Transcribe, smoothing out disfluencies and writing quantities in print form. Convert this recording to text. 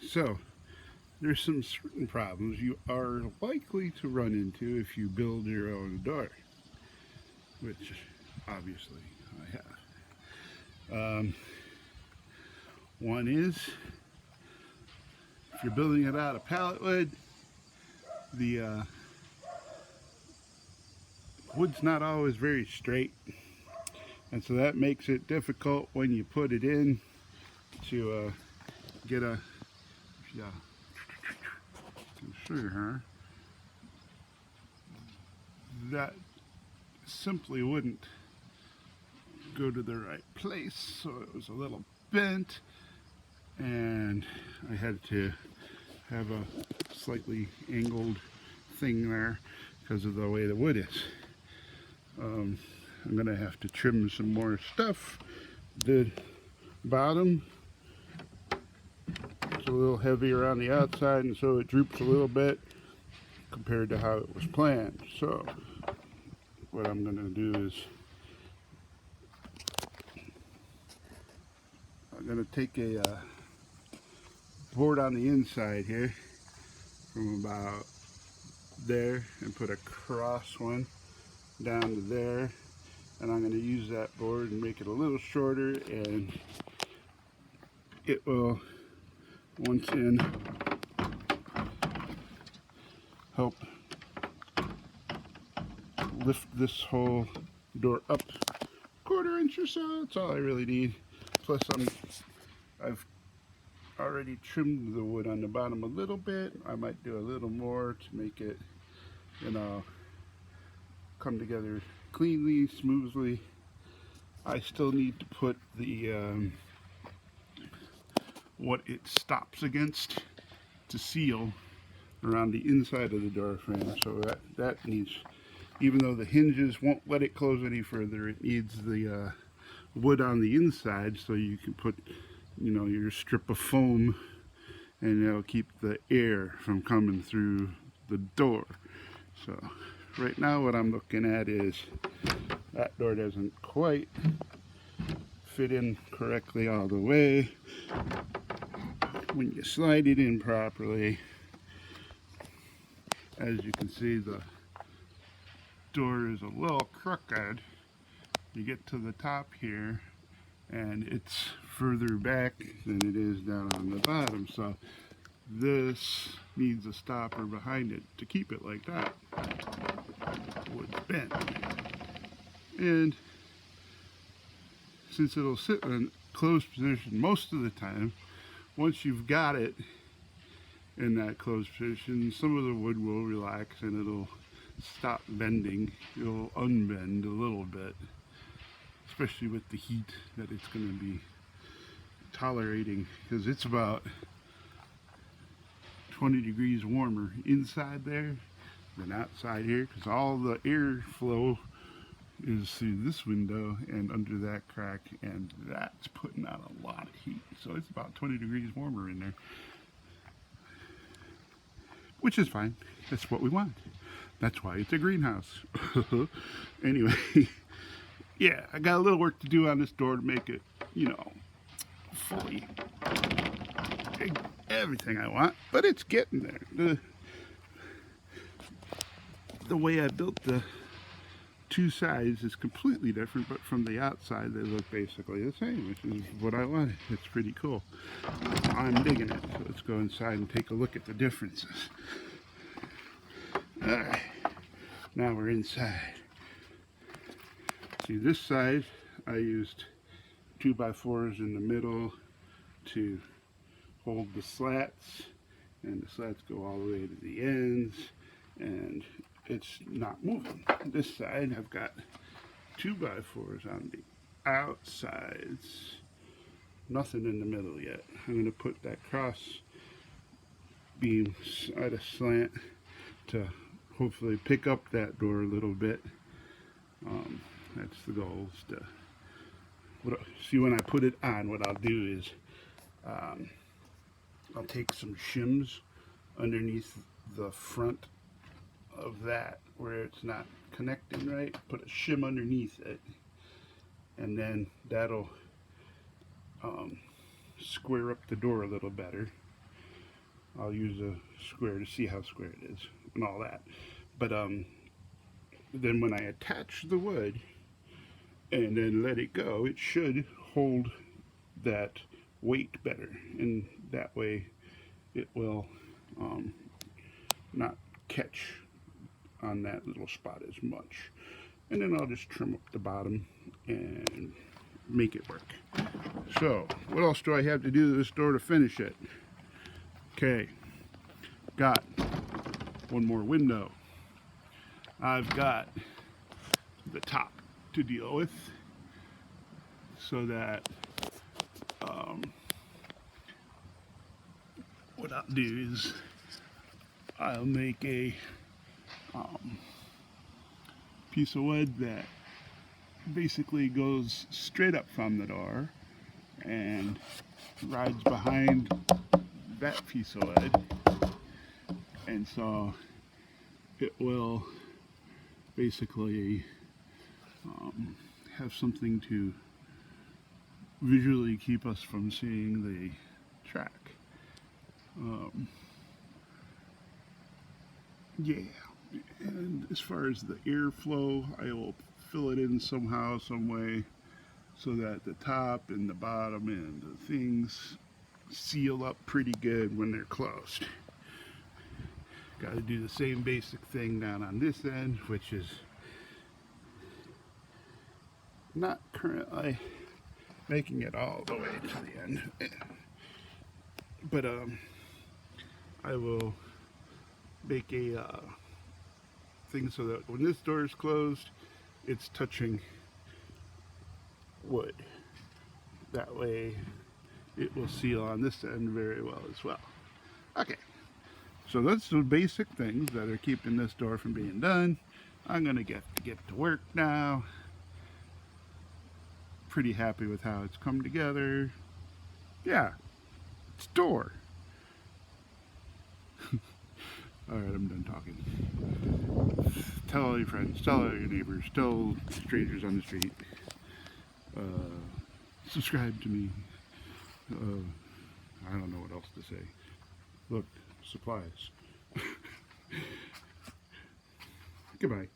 So there's some certain problems you are likely to run into if you build your own door, which obviously I have. One is, if you're building it out of pallet wood, the wood's not always very straight, and so that makes it difficult when you put it in to get a, yeah, sugar, huh? That simply wouldn't go to the right place, so it was a little bent, and I had to have a slightly angled thing there because of the way the wood is. I'm gonna have to trim some more stuff. The bottom, it's a little heavier on the outside, and so it droops a little bit compared to how it was planned. So what I'm gonna do is I'm gonna take a board on the inside here from about there and put a cross one down to there, and I'm going to use that board and make it a little shorter, and it will, once in, help lift this whole door up a quarter inch or so. That's all I really need. Plus I've already trimmed the wood on the bottom a little bit. I might do a little more to make it, you know, come together cleanly, smoothly. I still need to put the what it stops against to seal around the inside of the door frame. So that needs, even though the hinges won't let it close any further, it needs the wood on the inside so you can put, you know, your strip of foam, and it'll keep the air from coming through the door. So right now what I'm looking at is that door doesn't quite fit in correctly all the way. When you slide it in properly, as you can see, the door is a little crooked. You get to the top here and it's further back than it is down on the bottom, so this needs a stopper behind it to keep it like that. Wood's bent, and since it'll sit in a closed position most of the time, once you've got it in that closed position, some of the wood will relax and it'll stop bending. It'll unbend a little bit, especially with the heat that it's going to be tolerating, because it's about 20 degrees warmer inside there than outside here, because all the airflow is through this window and under that crack, and that's putting out a lot of heat. So it's about 20 degrees warmer in there, which is fine. That's what we want. That's why it's a greenhouse. Anyway, yeah, I got a little work to do on this door to make it, you know, fully everything I want, but it's getting there. The way I built the two sides is completely different, but from the outside they look basically the same, which is what I wanted. It's pretty cool. I'm digging it. So let's go inside and take a look at the differences. Alright, now we're inside. See, this side I used 2x4s in the middle to hold the slats, and the slats go all the way to the ends, and it's not moving. This side I've got 2x4s on the outsides, nothing in the middle yet. I'm going to put that cross beam at a slant to hopefully pick up that door a little bit. That's the goal. Is to, see, when I put it on, what I'll do is I'll take some shims underneath the front of that where it's not connecting right, put a shim underneath it, and then that'll square up the door a little better. I'll use a square to see how square it is and all that. But then when I attach the wood and then let it go, it should hold that weight better, and that way it will not catch on that little spot as much. And then I'll just trim up the bottom and make it work. So what else do I have to do to this door to finish it? Okay, got one more window. I've got the top to deal with, so that what I'll do is I'll make a piece of wood that basically goes straight up from the door and rides behind that piece of wood, and so it will basically have something to visually keep us from seeing the track. Yeah, and as far as the airflow, I will fill it in somehow, some way, so that the top and the bottom and the things seal up pretty good when they're closed. Got to do the same basic thing down on this end, which is not currently making it all the way to the end, but I will make a thing so that when this door is closed, it's touching wood. That way it will seal on this end very well as well. Okay, so that's the basic things that are keeping this door from being done. I'm gonna get to work now. Pretty happy with how it's come together. Yeah, it's a door. Alright, I'm done talking. Tell all your friends, tell all your neighbors, tell strangers on the street. Subscribe to me. I don't know what else to say. Look, supplies. Goodbye.